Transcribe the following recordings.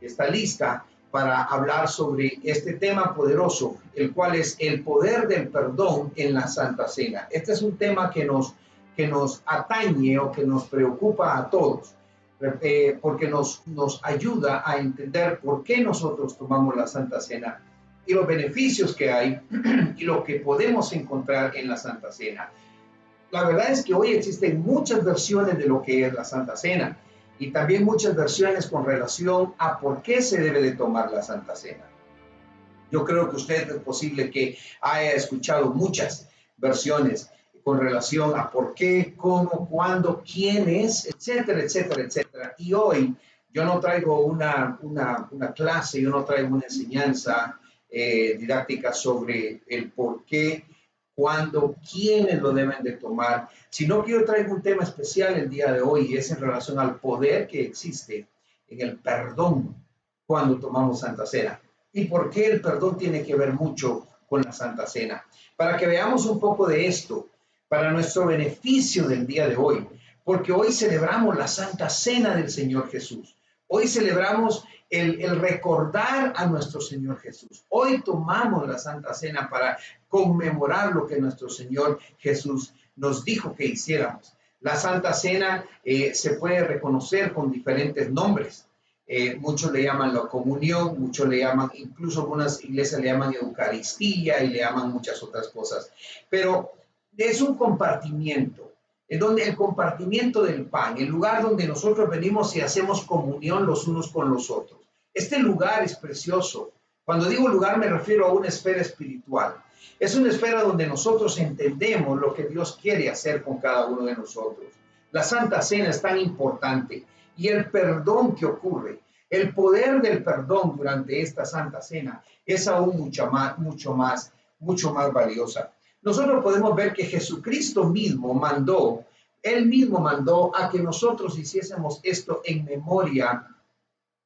está lista para hablar sobre este tema poderoso, el cual es el poder del perdón en la Santa Cena. Este es un tema que nos atañe o que nos preocupa a todos, porque nos ayuda a entender por qué nosotros tomamos la Santa Cena y los beneficios que hay y lo que podemos encontrar en la Santa Cena. La verdad es que hoy existen muchas versiones de lo que es la Santa Cena y también muchas versiones con relación a por qué se debe de tomar la Santa Cena. Yo creo que usted es posible que haya escuchado muchas versiones con relación a por qué, cómo, cuándo, quién es, etcétera, etcétera, etcétera. Y hoy yo no traigo una clase, yo no traigo una enseñanza didáctica sobre el por qué, cuándo, quiénes lo deben de tomar, sino que yo traigo un tema especial el día de hoy y es en relación al poder que existe en el perdón cuando tomamos Santa Cena. ¿Y por qué el perdón tiene que ver mucho con la Santa Cena? Para que veamos un poco de esto, para nuestro beneficio del día de hoy, porque hoy celebramos la Santa Cena del Señor Jesús. Hoy celebramos el recordar a nuestro Señor Jesús. Hoy tomamos la Santa Cena para conmemorar lo que nuestro Señor Jesús nos dijo que hiciéramos. La Santa Cena se puede reconocer con diferentes nombres. Muchos le llaman la comunión, muchos le llaman, incluso algunas iglesias le llaman Eucaristía y le llaman muchas otras cosas. Pero es un compartimiento, en donde el compartimiento del pan, el lugar donde nosotros venimos y hacemos comunión los unos con los otros. Este lugar es precioso. Cuando digo lugar me refiero a una esfera espiritual. Es una esfera donde nosotros entendemos lo que Dios quiere hacer con cada uno de nosotros. La Santa Cena es tan importante y el perdón que ocurre, el poder del perdón durante esta Santa Cena es aún mucho más valiosa. Nosotros podemos ver que Jesucristo mismo mandó, Él mismo mandó a que nosotros hiciésemos esto en memoria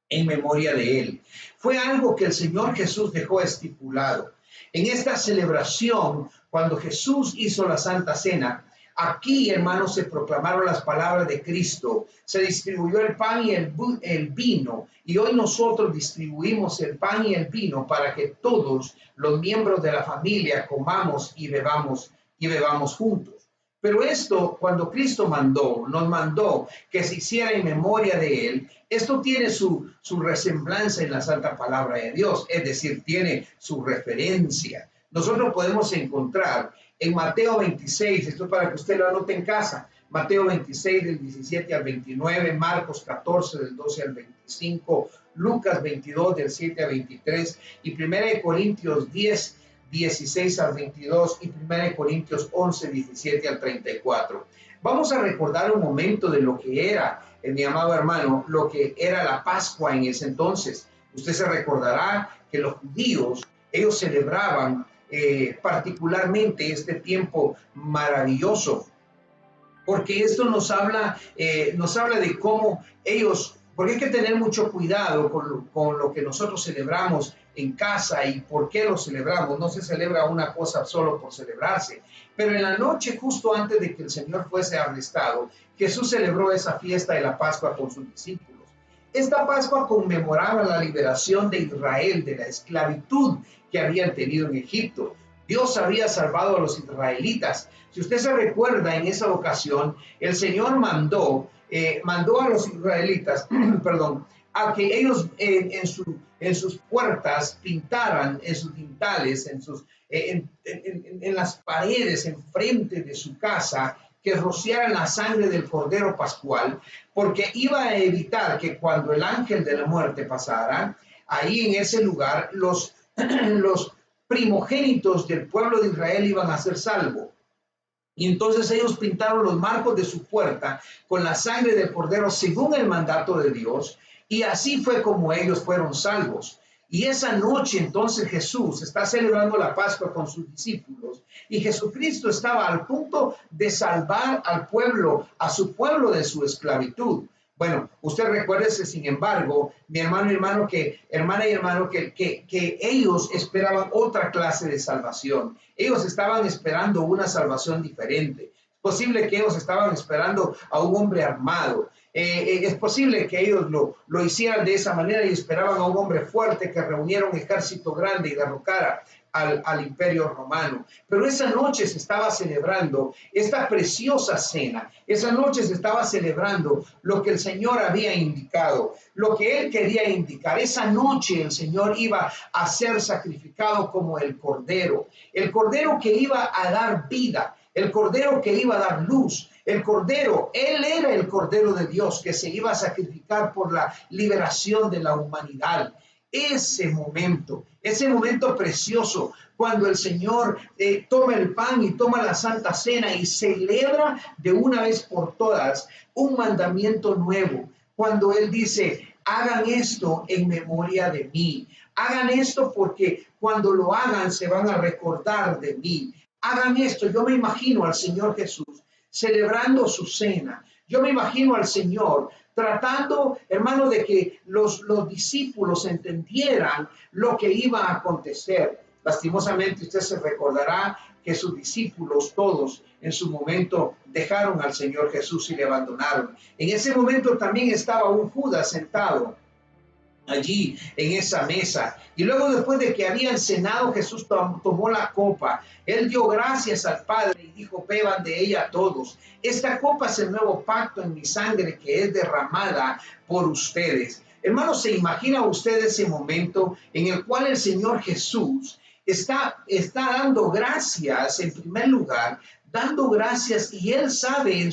de Él. Fue algo que el Señor Jesús dejó estipulado. En esta celebración, cuando Jesús hizo la Santa Cena, aquí, hermanos, se proclamaron las palabras de Cristo, se distribuyó el pan y el vino, y hoy nosotros distribuimos el pan y el vino para que todos los miembros de la familia comamos y bebamos juntos. Pero esto, cuando Cristo nos mandó que se hiciera en memoria de Él, esto tiene su resemblanza en la Santa Palabra de Dios, es decir, tiene su referencia. Nosotros podemos encontrar en Mateo 26, esto es para que usted lo anote en casa, Mateo 26 del 17 al 29, Marcos 14 del 12 al 25, Lucas 22 del 7 al 23 y 1 Corintios 10, 16 al 22 y 1 Corintios 11, 17 al 34. Vamos a recordar un momento de lo que era, mi amado hermano, lo que era la Pascua en ese entonces. Usted se recordará que los judíos, ellos celebraban particularmente este tiempo maravilloso, porque esto nos habla de cómo ellos, porque hay que tener mucho cuidado con lo que nosotros celebramos en casa y por qué lo celebramos. No se celebra una cosa solo por celebrarse, pero en la noche justo antes de que el Señor fuese arrestado, Jesús celebró esa fiesta de la Pascua con sus discípulos. Esta Pascua conmemoraba la liberación de Israel de la esclavitud que habían tenido en Egipto. Dios había salvado a los israelitas. Si usted se recuerda, en esa ocasión, el Señor mandó a los israelitas, perdón, a que ellos en sus puertas pintaran, en sus dintales, en las paredes, enfrente de su casa, que rociaran la sangre del Cordero Pascual, porque iba a evitar que cuando el ángel de la muerte pasara, ahí en ese lugar, los primogénitos del pueblo de Israel iban a ser salvos. Y entonces ellos pintaron los marcos de su puerta con la sangre del Cordero según el mandato de Dios, y así fue como ellos fueron salvos. Y esa noche entonces Jesús está celebrando la Pascua con sus discípulos y Jesucristo estaba al punto de salvar al pueblo, a su pueblo de su esclavitud. Bueno, usted recuérdese, sin embargo, mi hermana y hermano, que ellos esperaban otra clase de salvación. Ellos estaban esperando una salvación diferente. Es posible que ellos estaban esperando a un hombre armado. Es posible que ellos lo hicieran de esa manera y esperaban a un hombre fuerte que reuniera un ejército grande y derrocara al imperio romano. Pero esa noche se estaba celebrando esta preciosa cena. Esa noche se estaba celebrando lo que el Señor había indicado, lo que Él quería indicar. Esa noche el Señor iba a ser sacrificado como el cordero que iba a dar vida, el cordero que iba a dar luz. El cordero, Él era el cordero de Dios que se iba a sacrificar por la liberación de la humanidad. Ese momento precioso, cuando el Señor toma el pan y toma la Santa Cena y celebra de una vez por todas un mandamiento nuevo, cuando Él dice, hagan esto en memoria de mí, hagan esto porque cuando lo hagan se van a recordar de mí, hagan esto. Yo me imagino al Señor Jesús celebrando su cena. Yo me imagino al Señor tratando, hermano, de que los discípulos entendieran lo que iba a acontecer. Lastimosamente, usted se recordará que sus discípulos todos en su momento dejaron al Señor Jesús y le abandonaron. En ese momento también estaba un Judas sentado allí en esa mesa. Y luego, después de que habían cenado, Jesús tomó la copa. Él dio gracias al Padre y dijo, beban de ella todos. Esta copa es el nuevo pacto en mi sangre que es derramada por ustedes. Hermanos, ¿se imagina usted ese momento en el cual el Señor Jesús está dando gracias en primer lugar, dando gracias, y Él sabe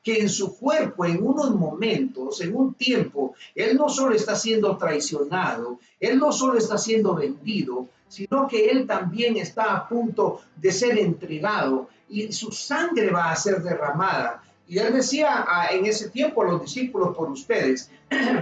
que en su cuerpo, en unos momentos, en un tiempo, Él no solo está siendo traicionado, Él no solo está siendo vendido, sino que Él también está a punto de ser entregado y su sangre va a ser derramada. Y Él decía en ese tiempo a los discípulos, por ustedes,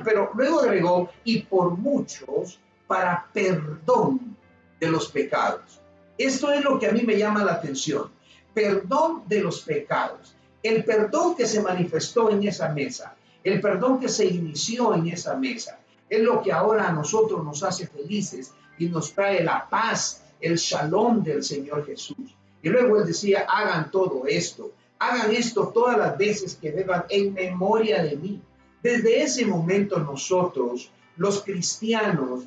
pero luego agregó, y por muchos, para perdón de los pecados. Esto es lo que a mí me llama la atención. Perdón de los pecados. El perdón que se manifestó en esa mesa, el perdón que se inició en esa mesa, es lo que ahora a nosotros nos hace felices y nos trae la paz, el shalom del Señor Jesús. Y luego Él decía, hagan todo esto, hagan esto todas las veces que beban en memoria de mí. Desde ese momento nosotros, los cristianos,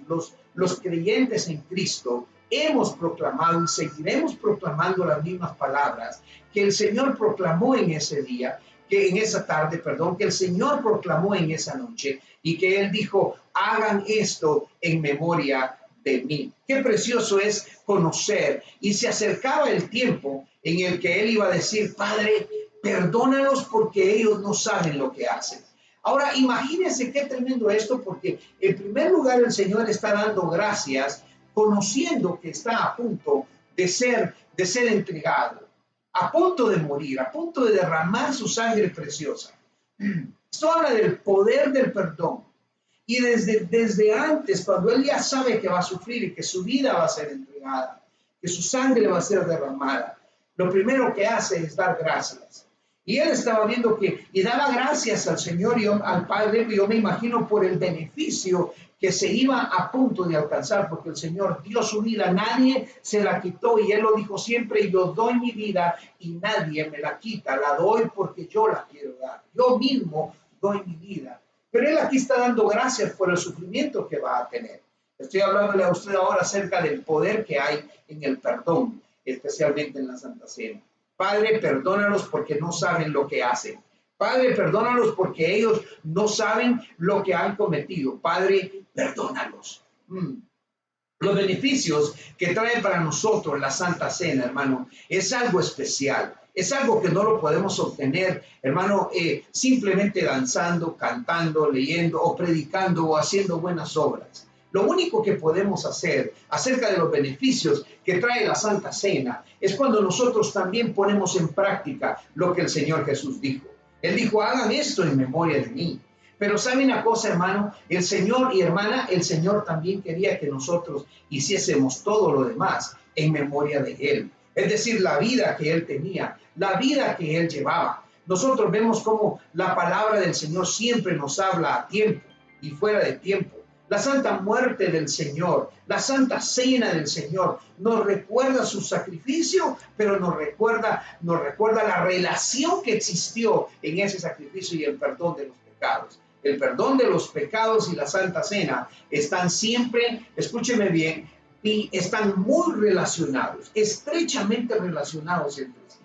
los creyentes en Cristo, hemos proclamado y seguiremos proclamando las mismas palabras que el Señor proclamó en ese día, que en esa tarde, perdón, que el Señor proclamó en esa noche y que Él dijo, hagan esto en memoria de mí. Qué precioso es conocer. Y se acercaba el tiempo en el que Él iba a decir, Padre, perdónalos porque ellos no saben lo que hacen. Ahora, imagínense qué tremendo esto, porque en primer lugar el Señor está dando gracias conociendo que está a punto de ser entregado, a punto de morir, a punto de derramar su sangre preciosa. Esto habla del poder del perdón. Y desde antes, cuando Él ya sabe que va a sufrir y que su vida va a ser entregada, que su sangre va a ser derramada, lo primero que hace es dar gracias. Y Él estaba viendo y daba gracias al Señor y al Padre, yo me imagino, por el beneficio que se iba a punto de alcanzar, porque el Señor dio su vida, nadie se la quitó, y Él lo dijo siempre, yo doy mi vida y nadie me la quita, la doy porque yo la quiero dar, yo mismo doy mi vida. Pero Él aquí está dando gracias por el sufrimiento que va a tener. Estoy hablándole a usted ahora acerca del poder que hay en el perdón, especialmente en la Santa Cena. Padre, perdónalos porque no saben lo que hacen. Padre, perdónalos porque ellos no saben lo que han cometido. Padre, perdónalos. Los beneficios que trae para nosotros la Santa Cena, hermano, es algo especial. Es algo que no lo podemos obtener, hermano, simplemente danzando, cantando, leyendo o predicando o haciendo buenas obras. Lo único que podemos hacer acerca de los beneficios que trae la Santa Cena es cuando nosotros también ponemos en práctica lo que el Señor Jesús dijo. Él dijo, hagan esto en memoria de mí. Pero ¿sabe una cosa, hermano? El Señor y hermana, el Señor también quería que nosotros hiciésemos todo lo demás en memoria de Él. Es decir, la vida que Él tenía, la vida que Él llevaba. Nosotros vemos cómo la palabra del Señor siempre nos habla a tiempo y fuera de tiempo. La santa muerte del Señor, la santa cena del Señor nos recuerda su sacrificio, pero nos recuerda la relación que existió en ese sacrificio y el perdón de los pecados. pecados. El perdón de los pecados y la Santa Cena están siempre, escúcheme bien, y están muy relacionados, estrechamente relacionados entre sí.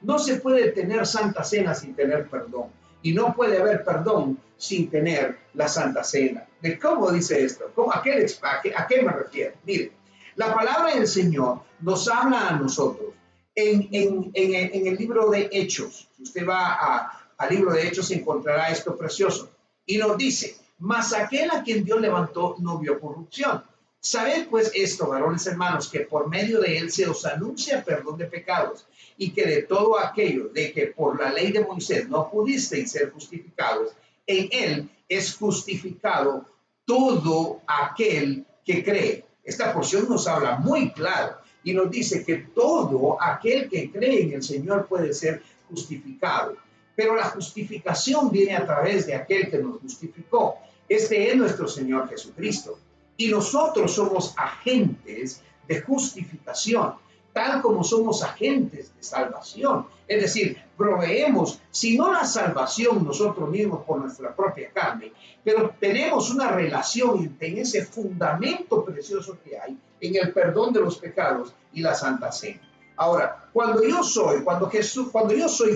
No se puede tener Santa Cena sin tener perdón. Y no puede haber perdón sin tener la Santa Cena. ¿De cómo dice esto? ¿A qué me refiero? Mire, la palabra del Señor nos habla a nosotros en el libro de Hechos. Si usted va al libro de Hechos, encontrará esto precioso. Y nos dice, mas aquel a quien Dios levantó no vio corrupción. Sabed pues esto, varones hermanos, que por medio de él se os anuncia perdón de pecados, y que de todo aquello de que por la ley de Moisés no pudisteis ser justificados, en él es justificado todo aquel que cree. Esta porción nos habla muy claro y nos dice que todo aquel que cree en el Señor puede ser justificado. Pero la justificación viene a través de aquel que nos justificó. Este es nuestro Señor Jesucristo. Y nosotros somos agentes de justificación, tal como somos agentes de salvación. Es decir, proveemos, si no la salvación nosotros mismos por nuestra propia carne, pero tenemos una relación en ese fundamento precioso que hay en el perdón de los pecados y la Santa Cena. Ahora, cuando yo soy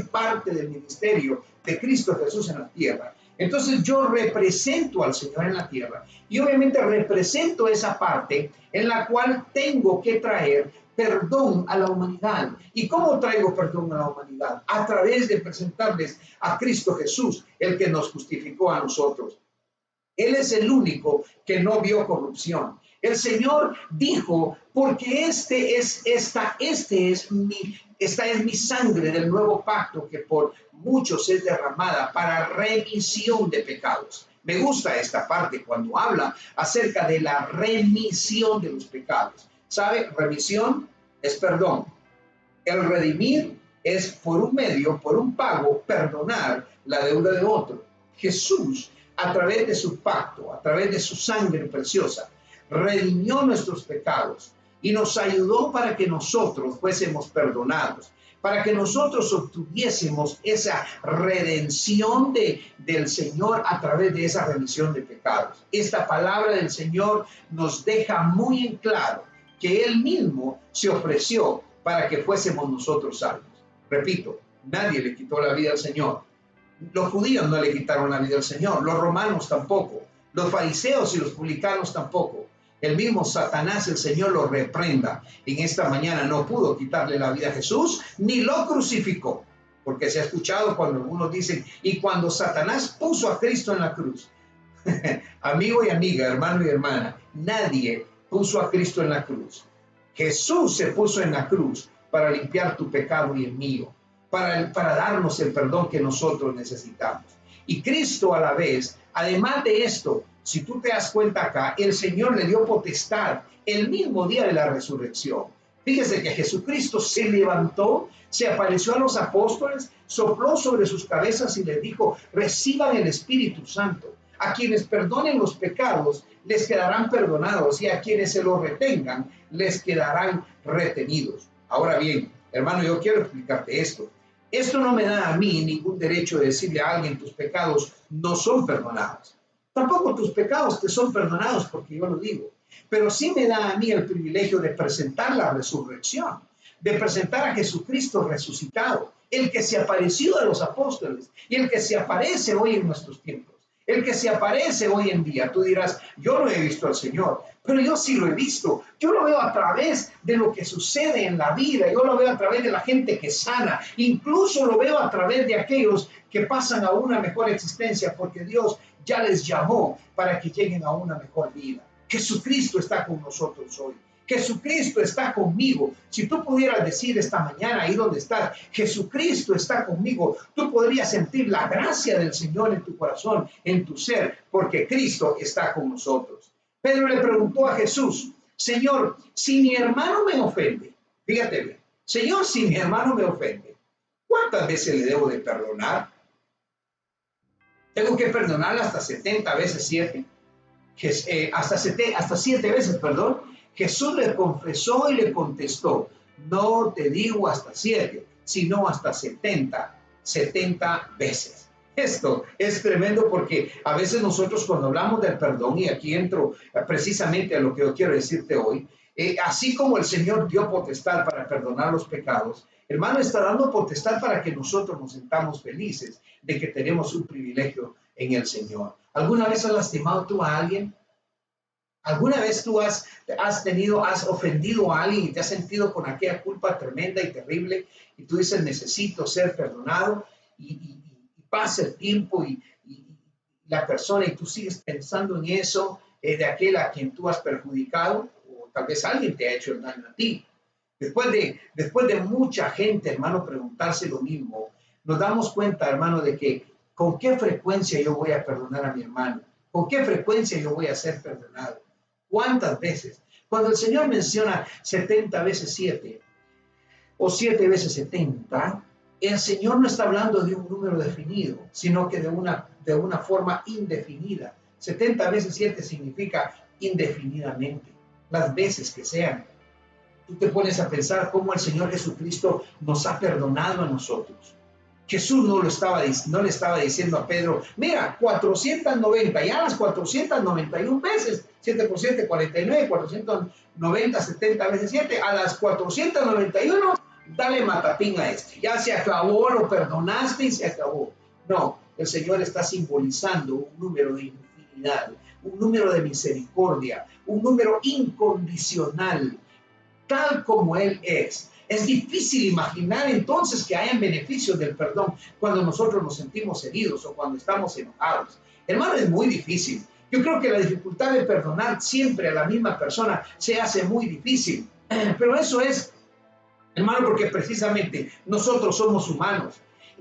parte del ministerio de Cristo Jesús en la tierra, entonces yo represento al Señor en la tierra y obviamente represento esa parte en la cual tengo que traer perdón a la humanidad. ¿Y cómo traigo perdón a la humanidad? A través de presentarles a Cristo Jesús, el que nos justificó a nosotros. Él es el único que no vio corrupción. El Señor dijo, porque esta es mi sangre del nuevo pacto que por muchos es derramada para remisión de pecados. Me gusta esta parte cuando habla acerca de la remisión de los pecados. ¿Sabe? Remisión es perdón. El redimir es por un medio, por un pago, perdonar la deuda de otro. Jesús, a través de su pacto, a través de su sangre preciosa, redimió nuestros pecados y nos ayudó para que nosotros fuésemos perdonados, para que nosotros obtuviésemos esa redención del Señor a través de esa remisión de pecados. Esta palabra del Señor nos deja muy en claro que Él mismo se ofreció para que fuésemos nosotros salvos. Repito, nadie le quitó la vida al Señor. Los judíos no le quitaron la vida al Señor, los romanos tampoco, los fariseos y los publicanos tampoco. El mismo Satanás, el Señor lo reprenda. En esta mañana no pudo quitarle la vida a Jesús, ni lo crucificó. Porque se ha escuchado cuando algunos dicen, y cuando Satanás puso a Cristo en la cruz. Amigo y amiga, hermano y hermana, nadie puso a Cristo en la cruz. Jesús se puso en la cruz para limpiar tu pecado y el mío, para darnos el perdón que nosotros necesitamos. Y Cristo a la vez, además de esto, si tú te das cuenta acá, el Señor le dio potestad el mismo día de la resurrección. Fíjese que Jesucristo se levantó, se apareció a los apóstoles, sopló sobre sus cabezas y les dijo, reciban el Espíritu Santo. A quienes perdonen los pecados, les quedarán perdonados, y a quienes se los retengan, les quedarán retenidos. Ahora bien, hermano, yo quiero explicarte esto. Esto no me da a mí ningún derecho de decirle a alguien tus pecados no son perdonados. Tampoco tus pecados te son perdonados porque yo lo digo. Pero sí me da a mí el privilegio de presentar la resurrección, de presentar a Jesucristo resucitado, el que se apareció a los apóstoles y el que se aparece hoy en nuestros tiempos, el que se aparece hoy en día. Tú dirás, yo no he visto al Señor, pero yo sí lo he visto. Yo lo veo a través de lo que sucede en la vida, yo lo veo a través de la gente que sana, incluso lo veo a través de aquellos que pasan a una mejor existencia porque Dios ya les llamó para que lleguen a una mejor vida. Jesucristo está con nosotros hoy. Jesucristo está conmigo. Si tú pudieras decir esta mañana ahí donde estás, Jesucristo está conmigo, tú podrías sentir la gracia del Señor en tu corazón, en tu ser, porque Cristo está con nosotros. Pedro le preguntó a Jesús, Señor, si mi hermano me ofende, fíjate bien, Señor, si mi hermano me ofende, ¿cuántas veces le debo de perdonar? Tengo que perdonarle hasta 70 veces 7. Hasta 7 veces, perdón. Jesús le confesó y le contestó, no te digo hasta 7, sino hasta 70 veces. Esto es tremendo porque a veces nosotros cuando hablamos del perdón, y aquí entro precisamente a lo que yo quiero decirte hoy, así como el Señor dio potestad para perdonar los pecados, hermano, está dando potestad para que nosotros nos sintamos felices de que tenemos un privilegio en el Señor. ¿Alguna vez has lastimado tú a alguien? ¿Alguna vez tú has ofendido a alguien y te has sentido con aquella culpa tremenda y terrible y tú dices, necesito ser perdonado y pasa el tiempo y la persona y tú sigues pensando en eso de aquel a quien tú has perjudicado o tal vez alguien te ha hecho el daño a ti? Después de mucha gente, hermano, preguntarse lo mismo, nos damos cuenta, hermano, de que con qué frecuencia yo voy a perdonar a mi hermano, con qué frecuencia yo voy a ser perdonado. ¿Cuántas veces? Cuando el Señor menciona 70 veces 7 o 7 veces 70, el Señor no está hablando de un número definido, sino que de una forma indefinida. 70 veces 7 significa indefinidamente, las veces que sean. Tú te pones a pensar cómo el Señor Jesucristo nos ha perdonado a nosotros. Jesús no le estaba diciendo a Pedro, mira, 490, ya las 491 veces, 7 por 7, 49, 490, 70 veces 7, a las 491, dale matapín a este. Ya se acabó, lo perdonaste y se acabó. No, el Señor está simbolizando un número de infinidad, un número de misericordia, un número incondicional, tal como Él es. Es difícil imaginar entonces que hayan beneficios del perdón cuando nosotros nos sentimos heridos o cuando estamos enojados. Hermano, es muy difícil. Yo creo que la dificultad de perdonar siempre a la misma persona se hace muy difícil. Pero eso es, hermano, porque precisamente nosotros somos humanos.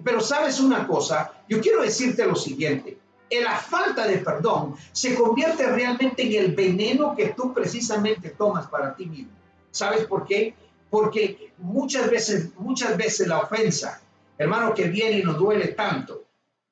Pero sabes una cosa, yo quiero decirte lo siguiente. La falta de perdón se convierte realmente en el veneno que tú precisamente tomas para ti mismo. ¿Sabes por qué? Porque muchas veces la ofensa, hermano, que viene y nos duele tanto,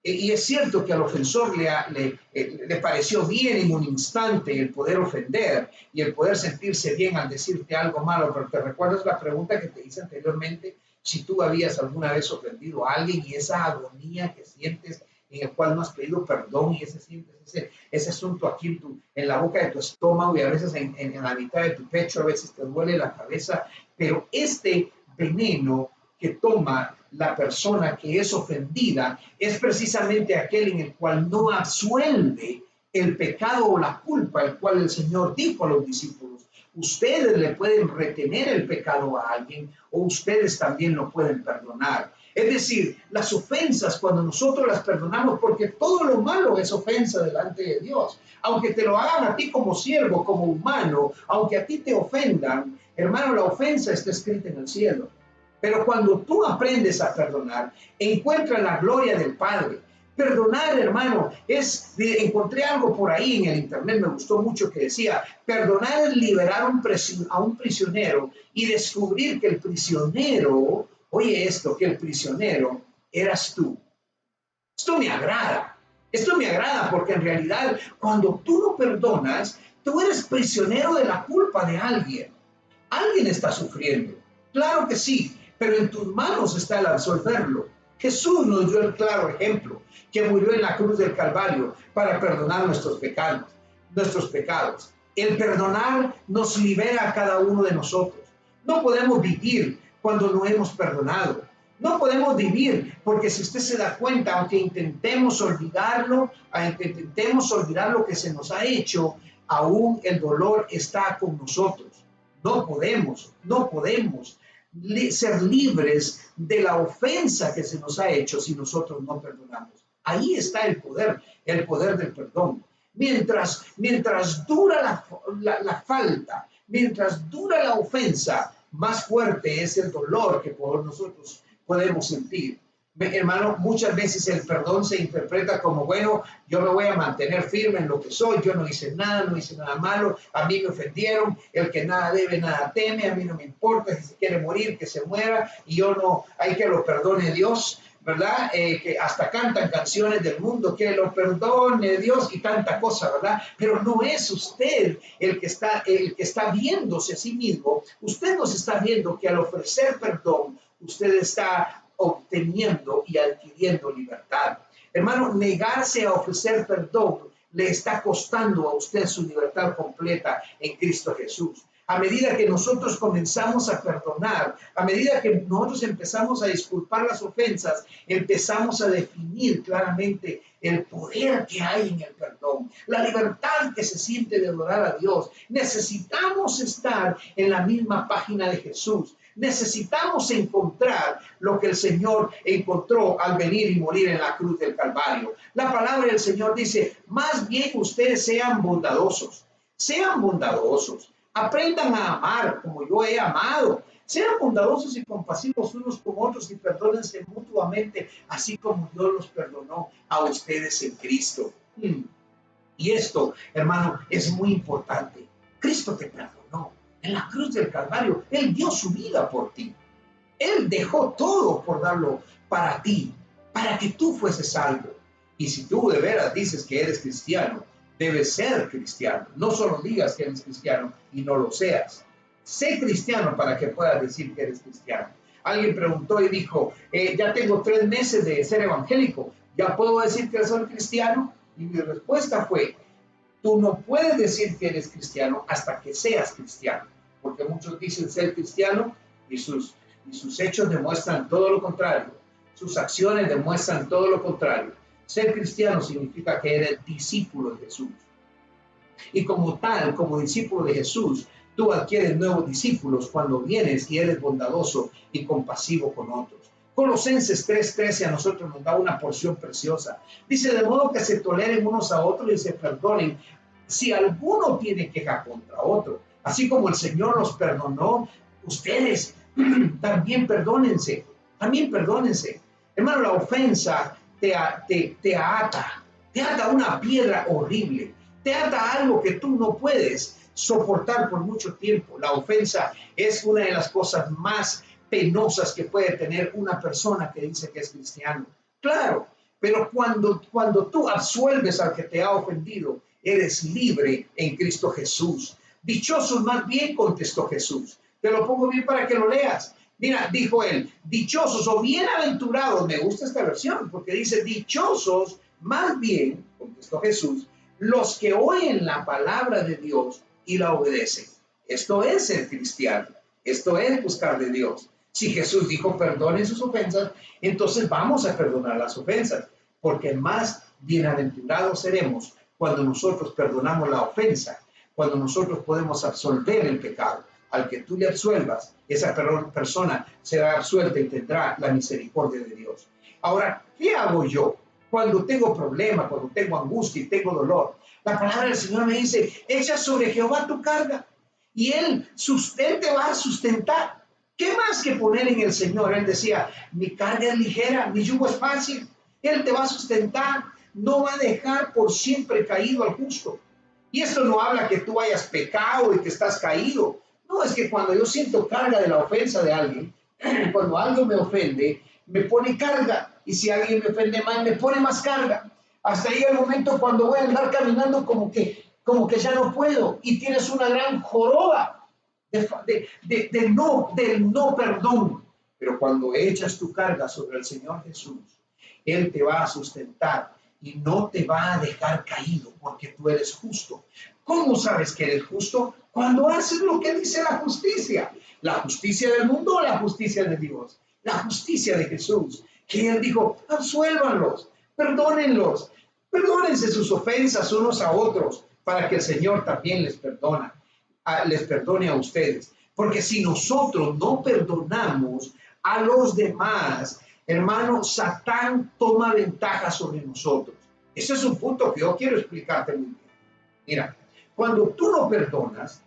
y es cierto que al ofensor le pareció bien en un instante el poder ofender y el poder sentirse bien al decirte algo malo, pero te recuerdas la pregunta que te hice anteriormente, si tú habías alguna vez ofendido a alguien y esa agonía que sientes en el cual no has pedido perdón y ese asunto aquí en la boca de tu estómago y a veces en la mitad de tu pecho, a veces te duele la cabeza, pero este veneno que toma la persona que es ofendida es precisamente aquel en el cual no absuelve el pecado o la culpa, el cual el Señor dijo a los discípulos. Ustedes le pueden retener el pecado a alguien o ustedes también lo pueden perdonar. Es decir, las ofensas cuando nosotros las perdonamos, porque todo lo malo es ofensa delante de Dios. Aunque te lo hagan a ti como siervo, como humano, aunque a ti te ofendan, hermano, la ofensa está escrita en el cielo. Pero cuando tú aprendes a perdonar, encuentras la gloria del Padre. Perdonar, hermano, encontré algo por ahí en el internet, me gustó mucho que decía, perdonar es liberar a un prisionero y descubrir que el prisionero, oye esto, que el prisionero eras tú. Esto me agrada porque en realidad cuando tú no perdonas, tú eres prisionero de la culpa de alguien. Alguien está sufriendo, claro que sí, pero en tus manos está el absolverlo. Jesús nos dio el claro ejemplo, que murió en la cruz del Calvario para perdonar nuestros pecados. El perdonar nos libera a cada uno de nosotros. No podemos vivir cuando no hemos perdonado. No podemos vivir, porque si usted se da cuenta, aunque intentemos olvidarlo, aunque intentemos olvidar lo que se nos ha hecho, aún el dolor está con nosotros. No podemos ser libres de la ofensa que se nos ha hecho si nosotros no perdonamos. Ahí está el poder del perdón. Mientras dura la falta, mientras dura la ofensa, más fuerte es el dolor que por nosotros podemos sentir. Hermano, muchas veces el perdón se interpreta como, bueno, yo me voy a mantener firme en lo que soy, yo no hice nada malo, a mí me ofendieron, el que nada debe, nada teme, a mí no me importa, si se quiere morir, que se muera, y yo no, hay que lo perdone Dios, ¿verdad? Que hasta cantan canciones del mundo, que lo perdone Dios y tanta cosa, ¿verdad? Pero no es usted el que está viéndose a sí mismo, usted nos está viendo que al ofrecer perdón, usted está obteniendo y adquiriendo libertad. Hermano, negarse a ofrecer perdón le está costando a usted su libertad completa en Cristo Jesús. A medida que nosotros comenzamos a perdonar, a medida que nosotros empezamos a disculpar las ofensas, empezamos a definir claramente el poder que hay en el perdón, la libertad que se siente de adorar a Dios. Necesitamos estar en la misma página de Jesús. Necesitamos encontrar lo que el Señor encontró al venir y morir en la cruz del Calvario. La palabra del Señor dice, más bien ustedes sean bondadosos. Sean bondadosos. Aprendan a amar como yo he amado. Sean bondadosos y compasivos unos con otros y perdónense mutuamente, así como Dios los perdonó a ustedes en Cristo. Y esto, hermano, es muy importante. Cristo te perdonó. En la cruz del Calvario, Él dio su vida por ti. Él dejó todo por darlo para ti, para que tú fueses salvo. Y si tú de veras dices que eres cristiano, debes ser cristiano. No solo digas que eres cristiano y no lo seas. Sé cristiano para que puedas decir que eres cristiano. Alguien preguntó y dijo, ya tengo 3 meses de ser evangélico, ¿ya puedo decir que soy cristiano? Y mi respuesta fue, tú no puedes decir que eres cristiano hasta que seas cristiano, porque muchos dicen ser cristiano y sus hechos demuestran todo lo contrario. Sus acciones demuestran todo lo contrario. Ser cristiano significa que eres discípulo de Jesús. Y como tal, como discípulo de Jesús, tú adquieres nuevos discípulos cuando vienes y eres bondadoso y compasivo con otros. Colosenses 3:13 a nosotros nos da una porción preciosa. Dice, de modo que se toleren unos a otros y se perdonen si alguno tiene queja contra otro. Así como el Señor los perdonó, ustedes también perdónense. También perdónense. Hermano, la ofensa te ata a una piedra horrible. Te ata a algo que tú no puedes soportar por mucho tiempo. La ofensa es una de las cosas más penosas que puede tener una persona que dice que es cristiano. Claro, pero cuando tú absuelves al que te ha ofendido, eres libre en Cristo Jesús. Dichosos más bien, contestó Jesús. Te lo pongo bien para que lo leas. Mira, dijo él, dichosos o bienaventurados, me gusta esta versión, porque dice dichosos más bien, contestó Jesús, los que oyen la palabra de Dios y la obedecen. Esto es ser cristiano. Esto es buscar de Dios. Si Jesús dijo perdonen sus ofensas, entonces vamos a perdonar las ofensas, porque más bienaventurados seremos cuando nosotros perdonamos la ofensa, cuando nosotros podemos absolver el pecado. Al que tú le absuelvas, esa persona será absuelta y tendrá la misericordia de Dios. Ahora, ¿qué hago yo cuando tengo problemas, cuando tengo angustia y tengo dolor? La palabra del Señor me dice, echa sobre Jehová tu carga y Él te va a sustentar. ¿Qué más que poner en el Señor? Él decía, mi carga es ligera, mi yugo es fácil. Él te va a sustentar, no va a dejar por siempre caído al justo. Y esto no habla que tú hayas pecado y que estás caído. No, es que cuando yo siento carga de la ofensa de alguien, cuando algo me ofende, me pone carga. Y si alguien me ofende más, me pone más carga. Hasta ahí el momento cuando voy a andar caminando como que ya no puedo. Y tienes una gran joroba del no perdón. Pero cuando echas tu carga sobre el Señor Jesús, Él te va a sustentar y no te va a dejar caído porque tú eres justo. ¿Cómo sabes que eres justo? Cuando haces lo que dice la justicia. ¿La justicia del mundo o la justicia de Dios? La justicia de Jesús. Que Él dijo, absuélvanlos, perdónenlos, perdónense sus ofensas unos a otros para que el Señor también les perdone a ustedes. Porque si nosotros no perdonamos a los demás, hermano, Satán toma ventaja sobre nosotros. Ese es un punto que yo quiero explicarte muy bien. Mira, cuando tú no perdonas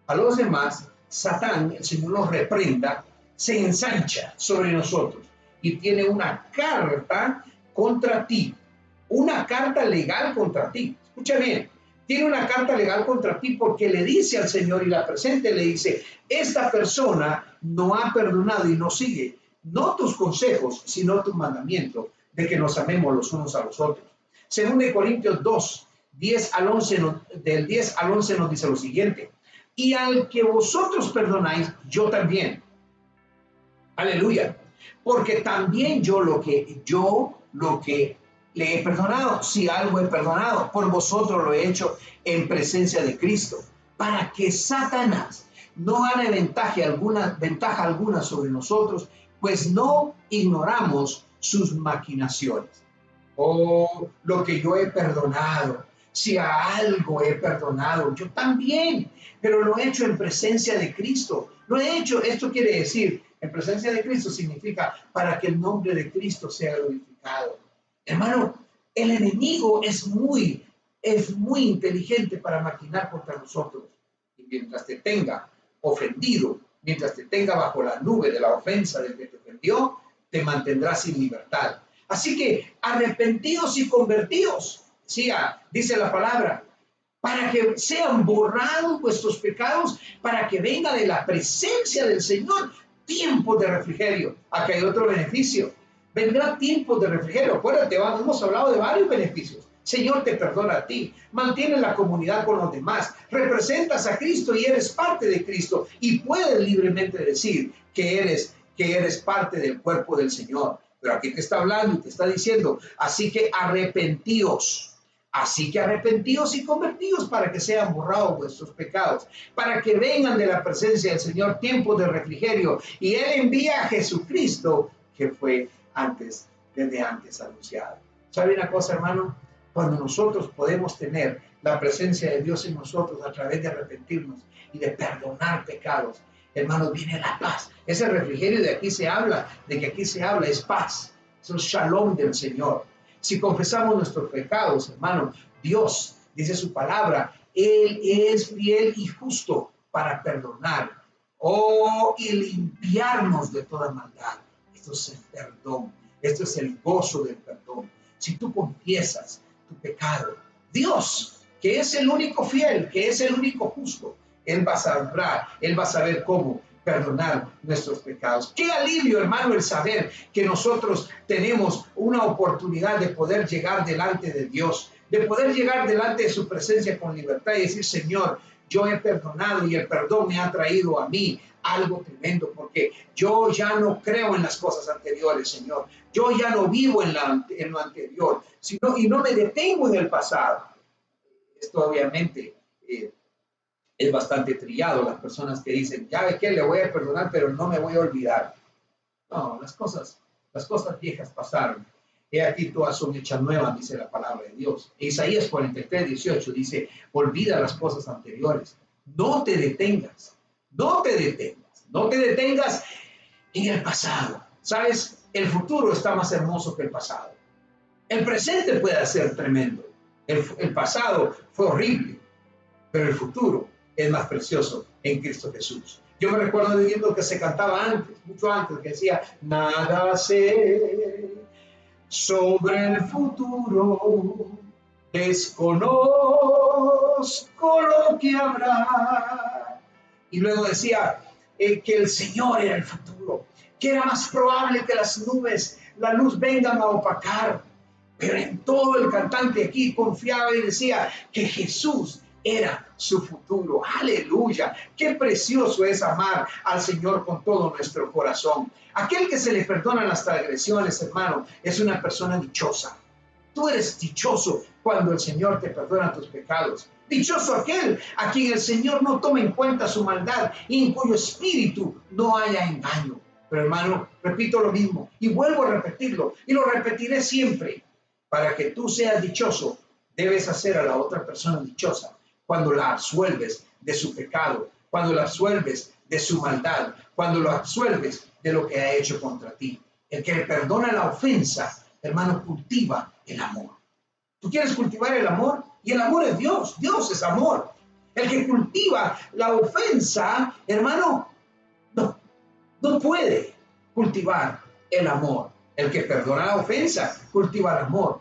a los demás, Satán, el Señor los reprenda, se ensancha sobre nosotros y tiene una carta contra ti, una carta legal contra ti. Escucha bien, tiene una carta legal contra ti porque le dice al Señor y la presente le dice, esta persona no ha perdonado y no sigue, no tus consejos, sino tu mandamiento de que nos amemos los unos a los otros. Según de Corintios 2, 10 al 11, del 10 al 11 nos dice lo siguiente, y al que vosotros perdonáis, yo también. Aleluya. Porque también yo lo que le he perdonado, si algo he perdonado, por vosotros lo he hecho en presencia de Cristo, para que Satanás no gane ventaja alguna sobre nosotros, pues no ignoramos sus maquinaciones. Oh, lo que yo he perdonado, si a algo he perdonado, yo también, pero lo he hecho en presencia de Cristo. Lo he hecho, esto quiere decir, en presencia de Cristo significa para que el nombre de Cristo sea glorificado. Hermano, el enemigo es muy inteligente para maquinar contra nosotros. Y mientras te tenga ofendido, mientras te tenga bajo la nube de la ofensa del que te ofendió, te mantendrá sin libertad. Así que arrepentidos y convertidos, dice la palabra, para que sean borrados vuestros pecados, para que venga de la presencia del Señor tiempos de refrigerio. Acá hay otro beneficio. Vendrá tiempos de refrigerio. Acuérdate, hemos hablado de varios beneficios. Señor te perdona a ti, mantiene la comunidad con los demás, representas a Cristo y eres parte de Cristo y puedes libremente decir que eres parte del cuerpo del Señor. Pero aquí te está hablando y te está diciendo, así que arrepentíos y convertíos para que sean borrados vuestros pecados, para que vengan de la presencia del Señor tiempos de refrigerio. Y Él envía a Jesucristo, que fue desde antes anunciado. ¿Sabe una cosa, hermano? Cuando nosotros podemos tener la presencia de Dios en nosotros a través de arrepentirnos y de perdonar pecados, hermanos, viene la paz. Ese refrigerio de aquí se habla, es paz. Es el shalom del Señor. Si confesamos nuestros pecados, hermano, Dios, dice su palabra, Él es fiel y justo para perdonar y limpiarnos de toda maldad. Esto es el perdón, esto es el gozo del perdón. Si tú confiesas tu pecado, Dios, que es el único fiel, que es el único justo, Él va a saber cómo perdonar nuestros pecados. Qué alivio, hermano, el saber que nosotros tenemos una oportunidad de poder llegar delante de Dios, de poder llegar delante de su presencia con libertad y decir, Señor, yo he perdonado y el perdón me ha traído a mí algo tremendo, porque yo ya no creo en las cosas anteriores, Señor. Yo ya no vivo en lo anterior, y no me detengo en el pasado. Esto obviamente es bastante trillado, las personas que dicen, ya ve que le voy a perdonar, pero no me voy a olvidar. No, las cosas viejas pasaron. He aquí todas son hechas nuevas, dice la palabra de Dios. Isaías 43:18 dice, olvida las cosas anteriores. No te detengas en el pasado. ¿Sabes? El futuro está más hermoso que el pasado. El presente puede ser tremendo. El pasado fue horrible, pero el futuro es más precioso en Cristo Jesús. Yo me recuerdo de un himno que se cantaba antes, mucho antes, que decía, nada sé sobre el futuro, desconozco lo que habrá. Y luego decía que el Señor era el futuro, que era más probable que las nubes, la luz vengan a opacar. Pero en todo el cantante aquí confiaba y decía que Jesús era su futuro. Aleluya. Qué precioso es amar al Señor con todo nuestro corazón. Aquel que se le perdonan las transgresiones, hermano, es una persona dichosa. Tú eres dichoso cuando el Señor te perdona tus pecados. Dichoso aquel a quien el Señor no toma en cuenta su maldad y en cuyo espíritu no haya engaño. Pero hermano, repito lo mismo y vuelvo a repetirlo y lo repetiré siempre. Para que tú seas dichoso, debes hacer a la otra persona dichosa cuando la absuelves de su pecado, cuando la absuelves de su maldad, cuando la absuelves de lo que ha hecho contra ti. El que le perdona la ofensa, hermano, cultiva el amor. ¿Tú quieres cultivar el amor? Y el amor es Dios. Dios es amor. El que cultiva la ofensa, hermano, no puede cultivar el amor. El que perdona la ofensa, cultiva el amor.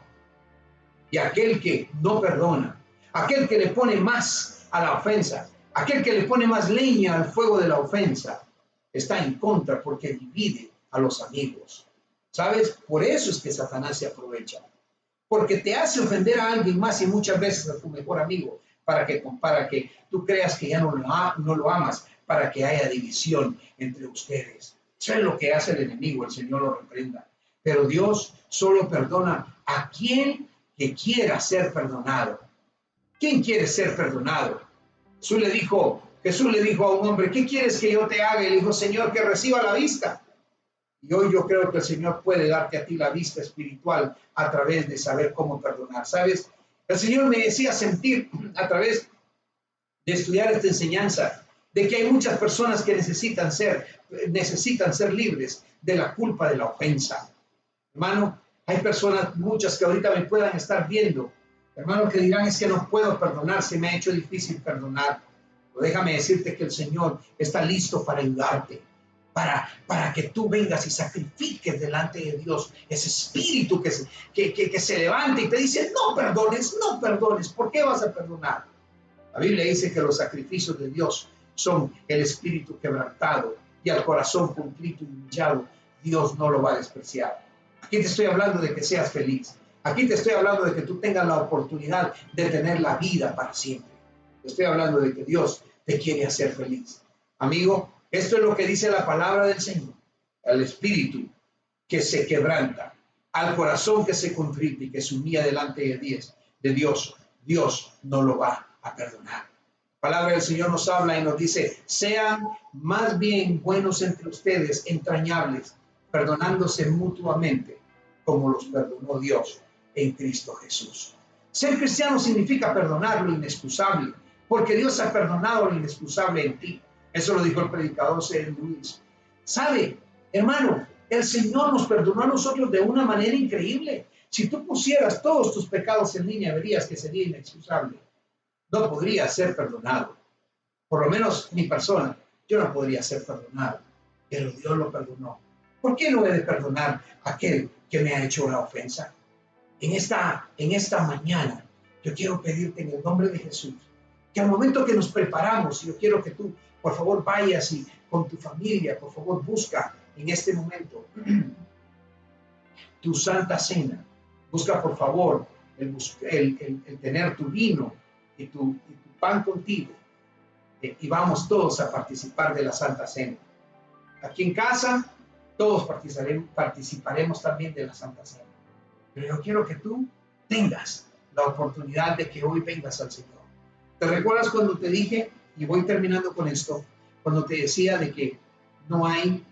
Y aquel que no perdona, aquel que le pone más a la ofensa, aquel que le pone más leña al fuego de la ofensa, está en contra porque divide a los amigos. ¿Sabes? Por eso es que Satanás se aprovecha. Porque te hace ofender a alguien más y muchas veces a tu mejor amigo para que tú creas que ya no lo amas, para que haya división entre ustedes. Eso es lo que hace el enemigo, el Señor lo reprenda. pero Dios solo perdona a aquel que quiera ser perdonado. ¿Quién quiere ser perdonado? Jesús le dijo a un hombre, ¿qué quieres que yo te haga? Y le dijo, Señor, que reciba la vista. Y hoy yo creo que el Señor puede darte a ti la vista espiritual a través de saber cómo perdonar. ¿Sabes? El Señor me decía sentir a través de estudiar esta enseñanza de que hay muchas personas que necesitan ser libres de la culpa de la ofensa. Hermano, hay personas, muchas que ahorita me puedan estar viendo, hermano, que dirán, es que no puedo perdonar, se me ha hecho difícil perdonar. Pero déjame decirte que el Señor está listo para ayudarte, para que tú vengas y sacrifiques delante de Dios ese espíritu que se levante y te dice, no perdones, no perdones. ¿Por qué vas a perdonar? La Biblia dice que los sacrificios de Dios son el espíritu quebrantado y al corazón contrito y humillado, Dios no lo va a despreciar. Aquí te estoy hablando de que seas feliz. Aquí te estoy hablando de que tú tengas la oportunidad de tener la vida para siempre. Te estoy hablando de que Dios te quiere hacer feliz. Amigo, esto es lo que dice la palabra del Señor. El espíritu que se quebranta, al corazón que se contrita y que se humilla delante de Dios, Dios no lo va a perdonar. La palabra del Señor nos habla y nos dice, sean más bien buenos entre ustedes, entrañables, perdonándose mutuamente, como los perdonó Dios en Cristo Jesús. Ser cristiano significa perdonar lo inexcusable, porque Dios ha perdonado lo inexcusable en ti. Eso lo dijo el predicador C.S. Lewis. ¿Sabe, hermano? El Señor nos perdonó a nosotros de una manera increíble. Si tú pusieras todos tus pecados en línea, verías que sería inexcusable. No podría ser perdonado. Por lo menos mi persona, yo no podría ser perdonado, pero Dios lo perdonó. ¿Por qué no he de perdonar a aquel que me ha hecho una ofensa? En esta mañana, yo quiero pedirte en el nombre de Jesús, que al momento que nos preparamos, yo quiero que tú, por favor, vayas y con tu familia, por favor, busca en este momento tu Santa Cena. Busca, por favor, el tener tu vino y tu pan contigo. Y vamos todos a participar de la Santa Cena. Aquí en casa, todos participaremos también de la Santa Cena. Pero yo quiero que tú tengas la oportunidad de que hoy vengas al Señor. ¿Te recuerdas cuando te dije, y voy terminando con esto, cuando te decía de que no hay,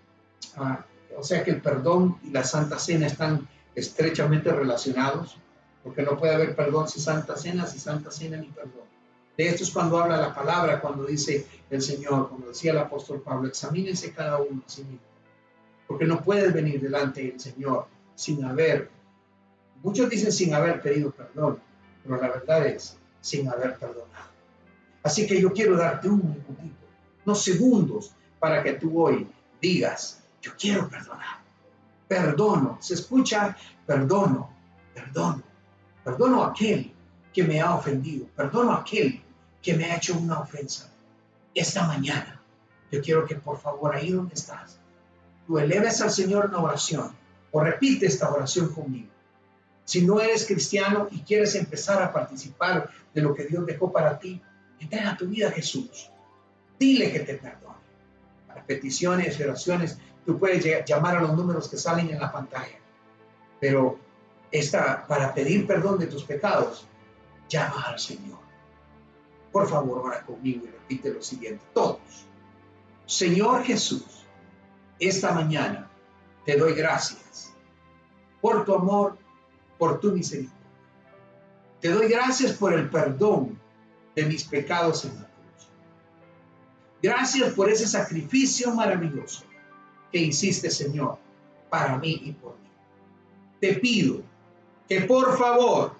o sea que el perdón y la Santa Cena están estrechamente relacionados? Porque no puede haber perdón sin Santa Cena ni perdón. De esto es cuando habla la palabra, cuando dice el Señor, como decía el apóstol Pablo, examínense cada uno a sí mismo. Porque no puedes venir delante del Señor sin haber, muchos dicen sin haber pedido perdón, pero la verdad es sin haber perdonado. Así que yo quiero darte un minutito, unos segundos, para que tú hoy digas, yo quiero perdonar. Perdono, se escucha, perdono a aquel que me ha ofendido, perdono a aquel que me ha hecho una ofensa. Esta mañana, yo quiero que por favor, ahí donde estás, tú eleves al Señor una oración o repite esta oración conmigo. Si no eres cristiano y quieres empezar a participar de lo que Dios dejó para ti, entrega tu vida a Jesús. Dile que te perdone. Para peticiones y oraciones, tú puedes llamar a los números que salen en la pantalla. Pero para pedir perdón de tus pecados, llama al Señor. Por favor, ora conmigo y repite lo siguiente. Todos. Señor Jesús, esta mañana te doy gracias por tu amor, por tu misericordia. Te doy gracias por el perdón de mis pecados en la cruz. Gracias por ese sacrificio maravilloso que hiciste, Señor, para mí y por mí. Te pido que por favor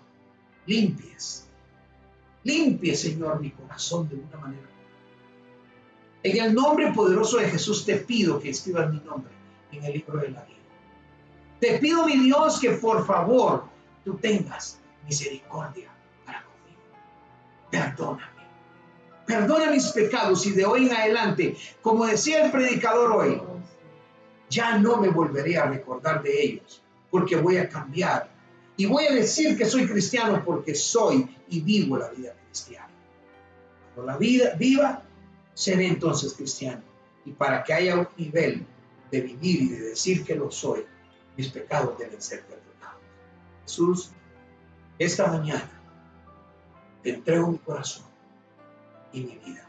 limpies, Señor, mi corazón de una manera. En el nombre poderoso de Jesús te pido que escribas mi nombre en el libro de la vida. Te pido, mi Dios, que por favor tú tengas misericordia para conmigo. Perdóname. Perdona mis pecados y de hoy en adelante, como decía el predicador hoy, ya no me volveré a recordar de ellos, porque voy a cambiar y voy a decir que soy cristiano porque soy y vivo la vida cristiana. Cuando la vida viva, seré entonces cristiano. Y para que haya un nivel de vivir y de decir que lo soy, mis pecados deben ser perdonados. Jesús, esta mañana te entrego mi corazón y mi vida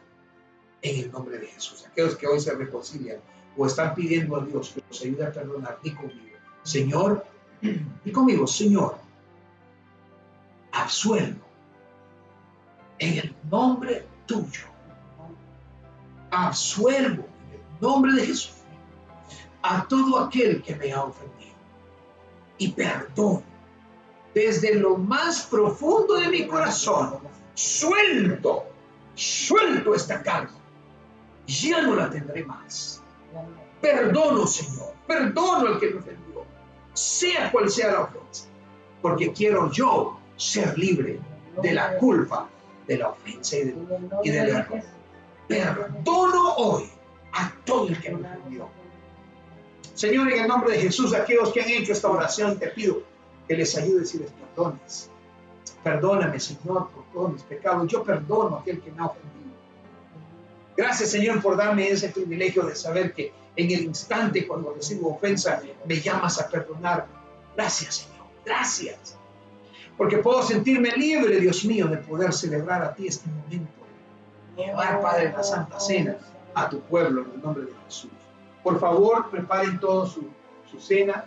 en el nombre de Jesús. Aquellos que hoy se reconcilian o están pidiendo a Dios que los ayude a perdonar, di conmigo, Señor, di conmigo, Señor, absuelvo en el nombre tuyo. Absuelvo en el nombre de Jesús a todo aquel que me ha ofendido y perdono desde lo más profundo de mi corazón. Suelto esta carga, ya no la tendré más. Perdono, Señor, perdono al que me ofendió, sea cual sea la ofensa, porque quiero yo ser libre de la culpa, de la ofensa y del error. Perdono hoy a todo el que me ofendió. Señor, en el nombre de Jesús, aquellos que han hecho esta oración, te pido que les ayudes y les perdones. Perdóname, Señor, por todos mis pecados. Yo perdono a aquel que me ha ofendido. Gracias, Señor, por darme ese privilegio de saber que en el instante cuando recibo ofensa, me llamas a perdonar. Gracias, Señor. Gracias. Porque puedo sentirme libre, Dios mío, de poder celebrar a ti este momento. Llevar, Padre, la Santa Cena a tu pueblo en el nombre de Jesús. Por favor, preparen todos su cena.